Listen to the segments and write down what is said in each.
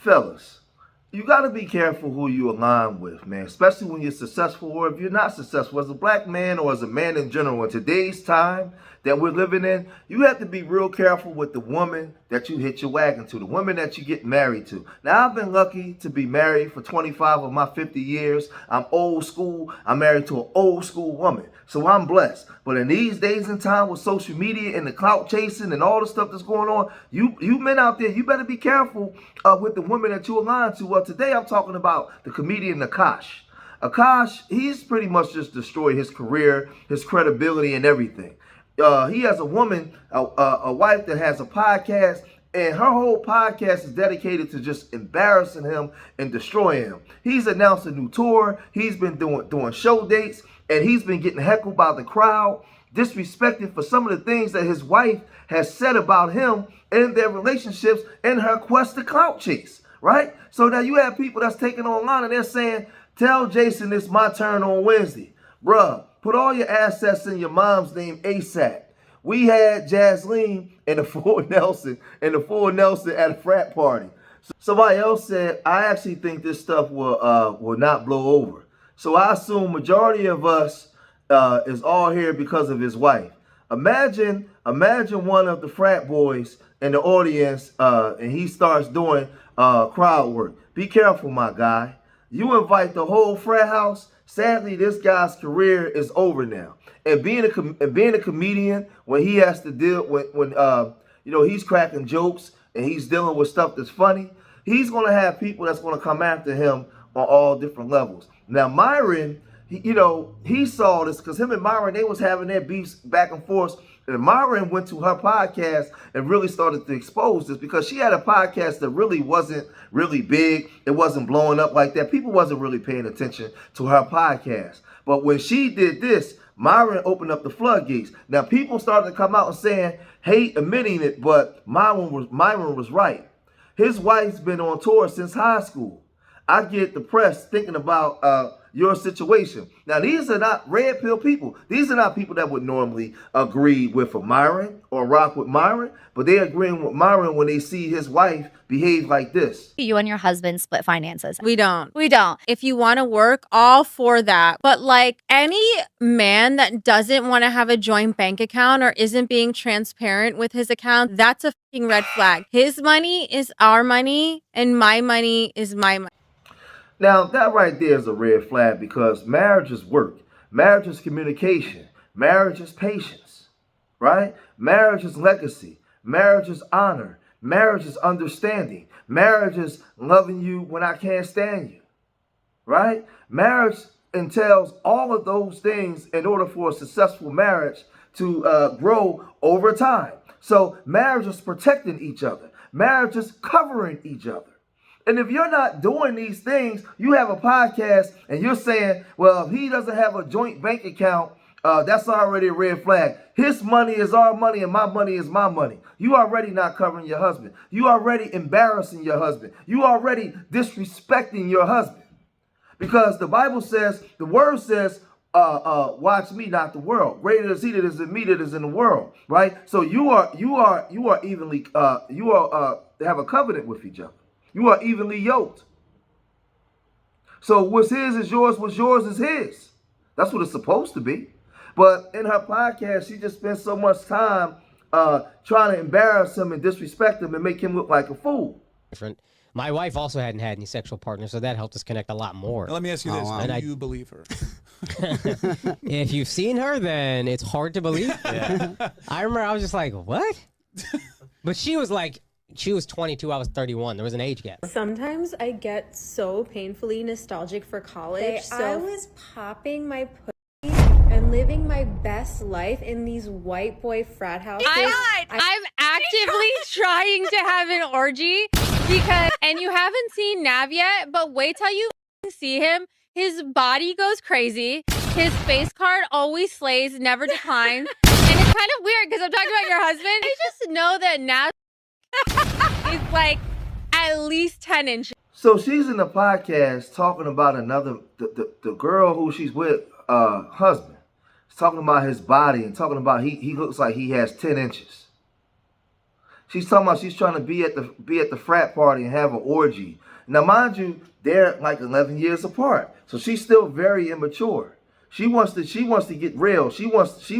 fellas, you got to be careful who you align with, man, especially when you're successful or if you're not successful. As a black man or as a man in general, in today's time that we're living in, you have to be real careful with the woman that you hitch your wagon to, the woman that you get married to. Now, I've been lucky to be married for 25 of my 50 years. I'm old school. I'm married to an old school woman. So I'm blessed. But in these days and time with social media and the clout chasing and all the stuff that's going on, you men out there, you better be careful with the women that you align to. Well, today I'm talking about the comedian Akash. Akash, he's pretty much just destroyed his career, his credibility, and everything. He has a woman, a wife that has a podcast, and her whole podcast is dedicated to just embarrassing him and destroying him. He's announced a new tour. He's been doing show dates, and he's been getting heckled by the crowd, disrespected for some of the things that his wife has said about him and their relationships and her quest to clout chase, right? So now you have people that's taking online and they're saying, tell Jason it's my turn on Wednesday. Bruh, put all your assets in your mom's name ASAP. We had Jasleen and the full Nelson at a frat party. Somebody else said, I actually think this stuff will not blow over. So I assume majority of us is all here because of his wife. Imagine one of the frat boys in the audience and he starts doing crowd work. Be careful, my guy. You invite the whole frat house. Sadly, this guy's career is over now. And being a comedian, when he has to deal when he's cracking jokes and he's dealing with stuff that's funny, he's gonna have people that's gonna come after him on all different levels. Now, Myron, he saw this because him and Myron, they was having their beefs back and forth. And Myron went to her podcast and really started to expose this because she had a podcast that really wasn't really big. It wasn't blowing up like that. People wasn't really paying attention to her podcast. But when she did this, Myron opened up the floodgates. Now, people started to come out and saying, hate admitting it, but Myron was right. His wife's been on tour since high school. I get depressed thinking about your situation. Now, these are not red pill people. These are not people that would normally agree with a Myron or rock with Myron, but they're agreeing with Myron when they see his wife behave like this. You and your husband split finances. We don't. If you want to work, all for that. But like any man that doesn't want to have a joint bank account or isn't being transparent with his account, that's a fucking red flag. His money is our money and my money is my money. Now, that right there is a red flag because marriage is work. Marriage is communication. Marriage is patience, right? Marriage is legacy. Marriage is honor. Marriage is understanding. Marriage is loving you when I can't stand you, right? Marriage entails all of those things in order for a successful marriage to grow over time. So marriage is protecting each other. Marriage is covering each other. And if you're not doing these things, you have a podcast and you're saying, well, if he doesn't have a joint bank account, that's already a red flag. His money is our money and my money is my money. You already not covering your husband. You already embarrassing your husband. You already disrespecting your husband. Because the Bible says, the word says, watch me, not the world. Greater is he that is in me that is in the world, right? So you are evenly, have a covenant with each other. You are evenly yoked. So what's his is yours, what's yours is his. That's what it's supposed to be. But in her podcast, she just spent so much time trying to embarrass him and disrespect him and make him look like a fool. Different. My wife also hadn't had any sexual partners, so that helped us connect a lot more. Now, let me ask you this. Do you believe her? If you've seen her, then it's hard to believe. Yeah. I remember I was just like, what? But she was like, she was 22, I was 31. There was an age gap. Sometimes I get so painfully nostalgic for college. I was popping my pussy and living my best life in these white boy frat houses. I'm actively trying to have an orgy because, and you haven't seen Nav yet, but wait till you see him. His body goes crazy. His face card always slays, never declines. And it's kind of weird because I'm talking about your husband. I just know that Nav is like at least 10 inches. So she's in the podcast talking about the girl who she's with, husband. She's talking about his body and talking about he looks like he has 10 inches. She's talking about she's trying to be at the frat party and have an orgy. Now, mind you, they're like 11 years apart, so she's still very immature. She wants to get real. She wants to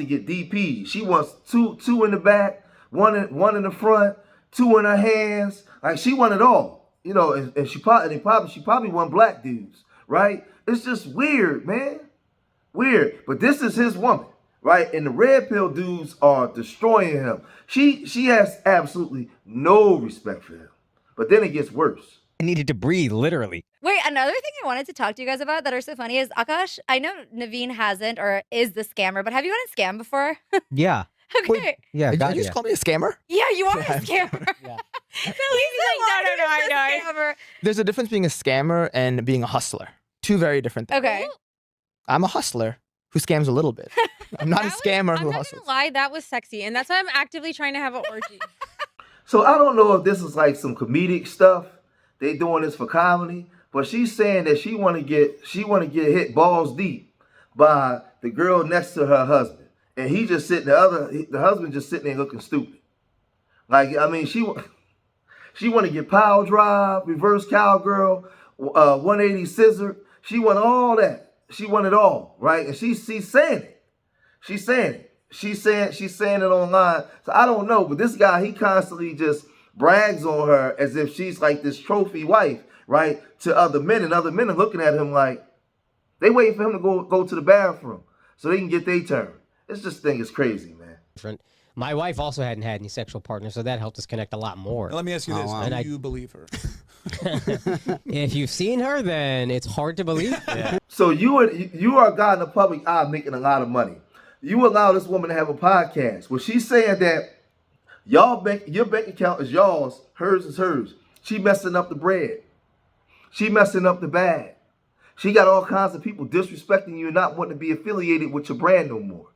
get DP. She wants two in the back, one in the front, two in her hands. Like, she want it all, you know. And she probably want black dudes, right? It's just weird, man, weird. But this is his woman, right? And the red pill dudes are destroying him. She has absolutely no respect for him. But then it gets worse. I needed to breathe, literally. Wait, another thing I wanted to talk to you guys about that are so funny is, Akash, I know Naveen hasn't or is the scammer, but have you gotten scammed before? Yeah. Okay. Wait, yeah, Did you just call me a scammer? Yeah, you are a scammer. Yeah. He's like, no, I know. There's a difference being a scammer and being a hustler. Two very different things. Okay. I'm a hustler who scams a little bit. I'm not a scammer who I'm not hustles. gonna lie, that was sexy, and that's why I'm actively trying to have an orgy. So I don't know if this is like some comedic stuff. They doing this for comedy, but she's saying that she want to get hit balls deep by the girl next to her husband, and he just sitting the husband just sitting there looking stupid. Like, I mean, she want to get power drive, reverse cowgirl, 180 scissor. She want all that. She want it all, right? And she's saying it. She's saying it. She's saying it online. So I don't know, but this guy, he constantly just brags on her as if she's like this trophy wife, right? To other men, and other men are looking at him like they waiting for him to go to the bathroom so they can get their turn. This thing is crazy, man. Different. My wife also hadn't had any sexual partners, so that helped us connect a lot more. Now, let me ask you this: do you believe her? If you've seen her, then it's hard to believe. Yeah. So you are a guy in the public eye making a lot of money. You allow this woman to have a podcast. Well, she's saying that your bank account is y'all's, hers is hers. She messing up the bread. She messing up the bag. She got all kinds of people disrespecting you and not wanting to be affiliated with your brand no more.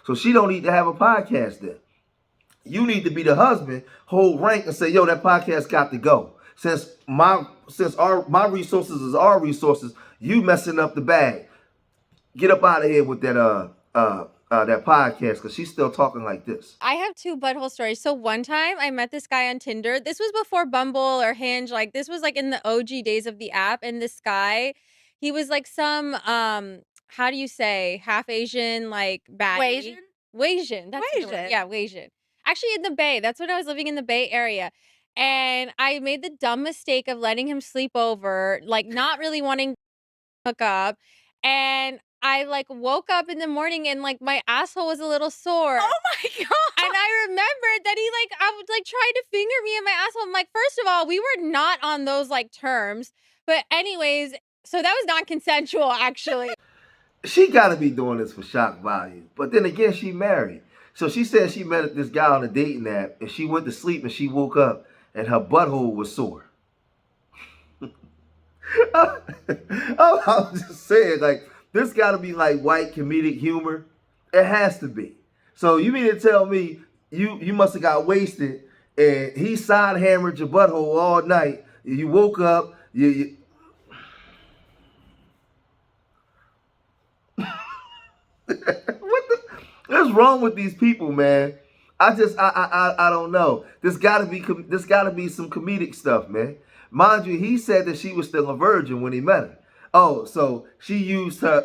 So she don't need to have a podcast then. You need to be the husband, hold rank and say, yo, that podcast got to go. Since my resources is our resources, you messing up the bag. Get up out of here with that podcast, because she's still talking like this. I have two butthole stories. So one time I met this guy on Tinder. This was before Bumble or Hinge. Like, this was like in the OG days of the app. And this guy, he was like some how do you say, half Asian, like baddie. Wasian. That's the word. Yeah, Wasian. Actually, in the Bay. That's when I was living in the Bay Area. And I made the dumb mistake of letting him sleep over, like not really wanting to hook up. And I like woke up in the morning and like my asshole was a little sore. Oh my God. And I remembered that I would like try to finger me in my asshole. I'm like, first of all, we were not on those like terms. But anyways, so that was not consensual, actually. She got to be doing this for shock value. But then again, she married. So she said she met this guy on a dating app and she went to sleep and she woke up and her butthole was sore. I'm just saying, like, this got to be like white comedic humor. It has to be. So you mean to tell me you must have got wasted and he side hammered your butthole all night. You woke up, you What's wrong with these people, man? I don't know. This gotta be some comedic stuff, man. Mind you, he said that she was still a virgin when he met her. Oh, so she used her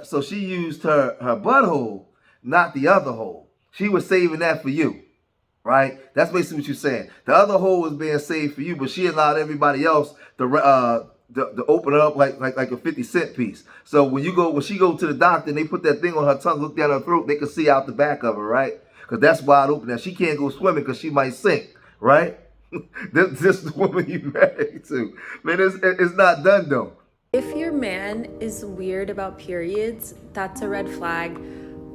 butthole, not the other hole. She was saving that for you, right? That's basically what you're saying. The other hole was being saved for you, but she allowed everybody else to open it up like a 50-cent piece. So when she go to the doctor and they put that thing on her tongue, look down her throat, they can see out the back of her, right? Because that's wide open. Now she can't go swimming because she might sink, right? This is the woman you married to. Man, it's not done though. If your man is weird about periods, that's a red flag.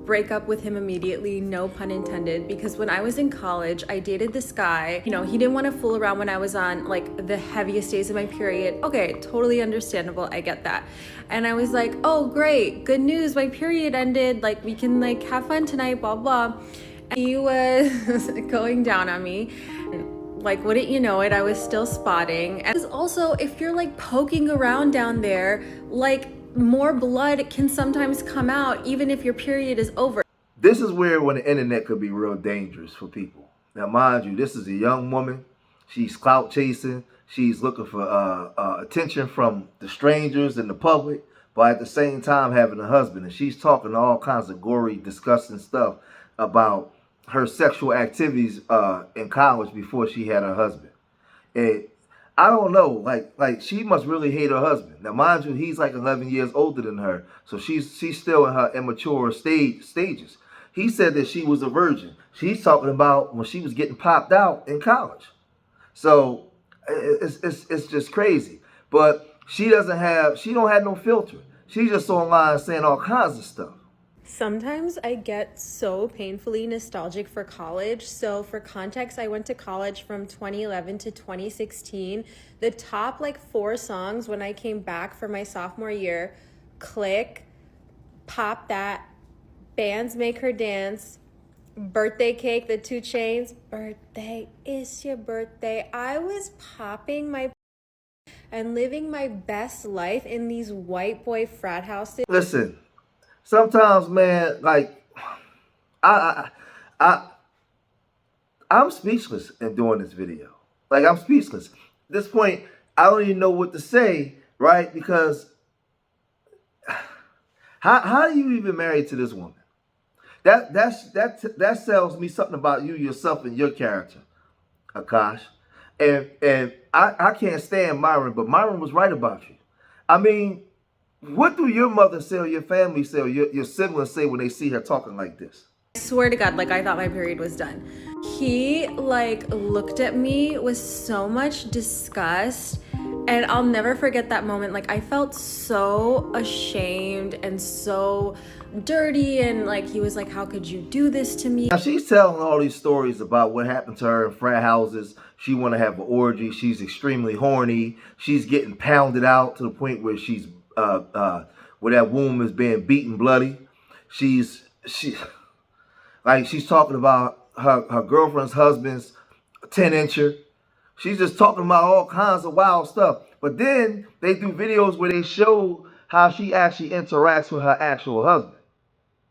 Break up with him immediately, no pun intended, because when I was in college, I dated this guy. You know, he didn't want to fool around when I was on like the heaviest days of my period. Okay, totally understandable, I get that. And I was like, oh great, good news, my period ended, like we can like have fun tonight, blah blah. And he was going down on me. Like, wouldn't you know it, I was still spotting. And also, if you're like poking around down there, like more blood can sometimes come out even if your period is over. This is where when the internet could be real dangerous for people. Now, mind you, this is a young woman. She's clout chasing. She's looking for attention from the strangers and the public, but at the same time having a husband. And she's talking all kinds of gory, disgusting stuff about her sexual activities in college before she had her husband. And I don't know, like she must really hate her husband. Now, mind you, he's like 11 years older than her, so she's still in her immature stages. He said that she was a virgin. She's talking about when she was getting popped out in college. So it's just crazy. But she don't have no filter. She's just online saying all kinds of stuff. Sometimes I get so painfully nostalgic for college. So for context, I went to college from 2011 to 2016. The top 4 songs when I came back for my sophomore year: Click, Pop That, Bands Make Her Dance, Birthday Cake, the 2 Chainz, Birthday is Your Birthday. I was popping my and living my best life in these white boy frat houses. Listen, sometimes, man, like I'm speechless in doing this video. Like, I'm speechless. At this point, I don't even know what to say, right? Because how are you even married to this woman? That tells me something about you yourself and your character, Akash. And I can't stand Myron, but Myron was right about you. I mean, what do your mother say or your family say or your siblings say when they see her talking like this? I swear to God, I thought my period was done. He looked at me with so much disgust, and I'll never forget that moment. I felt so ashamed and so dirty, and he was like, how could you do this to me? Now, she's telling all these stories about what happened to her in frat houses. She want to have an orgy. She's extremely horny. She's getting pounded out to the point where she's where that womb is being beaten bloody. She's talking about her girlfriend's husband's 10-incher. She's just talking about all kinds of wild stuff. But then they do videos where they show how she actually interacts with her actual husband.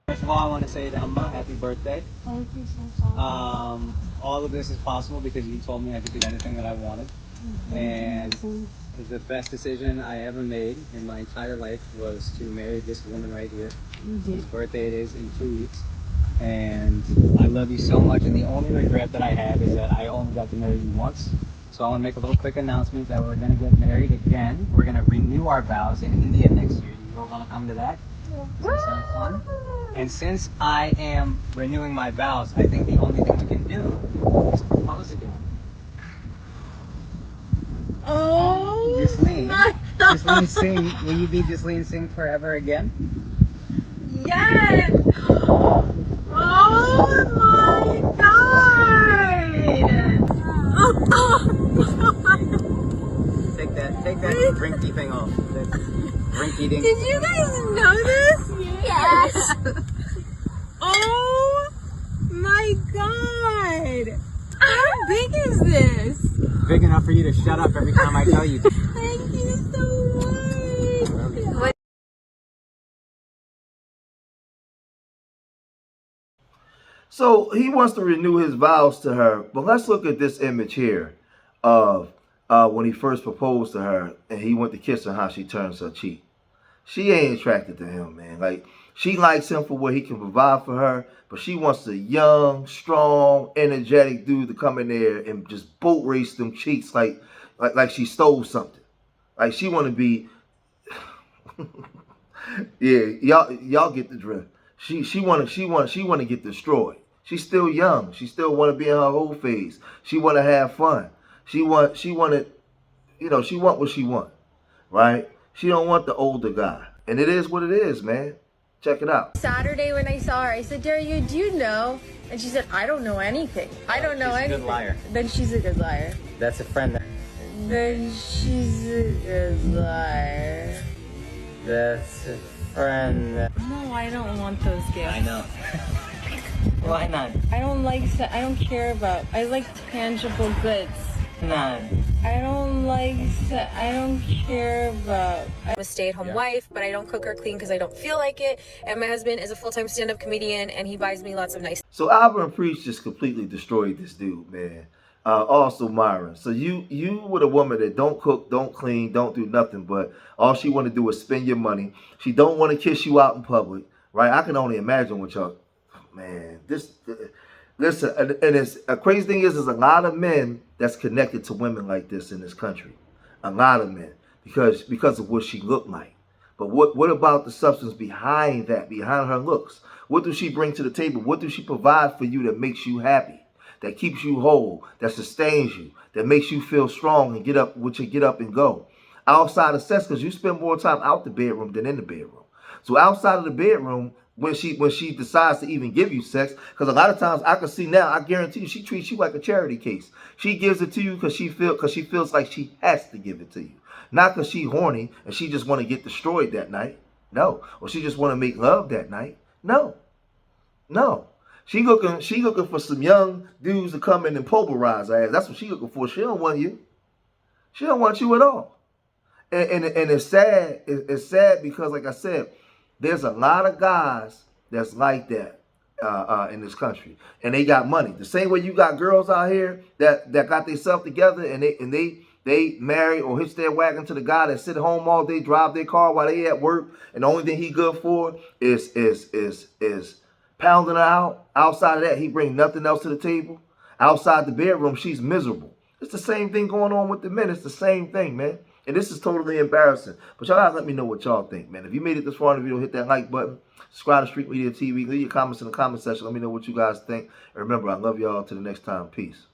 First of all, I want to say that happy birthday. Thank you so much. All of this is possible because you told me I could do anything that I wanted. And the best decision I ever made in my entire life was to marry this woman right here. Whose birthday it is in 2 weeks. And I love you so much, and the only regret that I have is that I only got to marry you once. So I want to make a little quick announcement that we're going to get married again. We're going to renew our vows in India next year. You all want to come to that? Does that sound fun? And since I am renewing my vows, I think the only thing we can do is propose again. Oh, Ghislaine, sing. Will you be Ghislaine Sing forever again? yes! Oh my God! Take that drinky thing off. Drinky dink. Did you guys know this? Yes! Oh my God! How big is this? Big enough for you to shut up every time I tell you. Thank you so much! So he wants to renew his vows to her, but let's look at this image here of when he first proposed to her and he went to kiss her, how she turns her cheek. She ain't attracted to him, man. She likes him for what he can provide for her, but she wants a young, strong, energetic dude to come in there and just boat race them cheeks like she stole something. Like she want to be, yeah, y'all get the drift. She want to get destroyed. She's still young. She still want to be in her whole phase. She want to have fun. She want what she want, right? She don't want the older guy. And it is what it is, man. Check it out. Saturday when I saw her, I said, Daria, do you know? And she said, I don't know anything. I don't know anything. She's a good liar. Then she's a good liar. That's a friend. Then she's a good liar. That's a friend. No, I don't want those gifts. I know. Why not? I don't care about, I like tangible goods. Not. I don't like I don't care about. I'm a stay-at-home wife, but I don't cook or clean because I don't feel like it. And my husband is a full-time stand-up comedian, and he buys me lots of nice. So AbaNPreach just completely destroyed this dude, man. Also Myron. So you with a woman that don't cook, don't clean, don't do nothing, but all she want to do is spend your money. She don't want to kiss you out in public, right? I can only imagine what y'all, man. Listen, and it's a crazy thing is there's a lot of men that's connected to women like this in this country. A lot of men because of what she looked like. But what about the substance behind that, behind her looks? What does she bring to the table? What does she provide for you that makes you happy, that keeps you whole, that sustains you, that makes you feel strong and get up and go? Outside of sex, because you spend more time out the bedroom than in the bedroom. So outside of the bedroom, when she decides to even give you sex, because a lot of times I can see now, I guarantee you, she treats you like a charity case. She gives it to you because she feels like she has to give it to you, not because she horny and she just want to get destroyed that night. No, or she just want to make love that night. No. She looking for some young dudes to come in and pulverize her ass. That's what she looking for. She don't want you. She don't want you at all. And it's sad. It's sad because, like I said, there's a lot of guys that's like that in this country, and they got money. The same way you got girls out here that got themselves together and they marry or hitch their wagon to the guy that sit home all day, drive their car while they at work, and the only thing he good for is pounding her out. Outside of that, he bring nothing else to the table. Outside the bedroom, she's miserable. It's the same thing going on with the men. It's the same thing, man. And this is totally embarrassing. But y'all gotta let me know what y'all think, man. If you made it this far in the video, hit that like button. Subscribe to Street Media TV. Leave your comments in the comment section. Let me know what you guys think. And remember, I love y'all. Till the next time. Peace.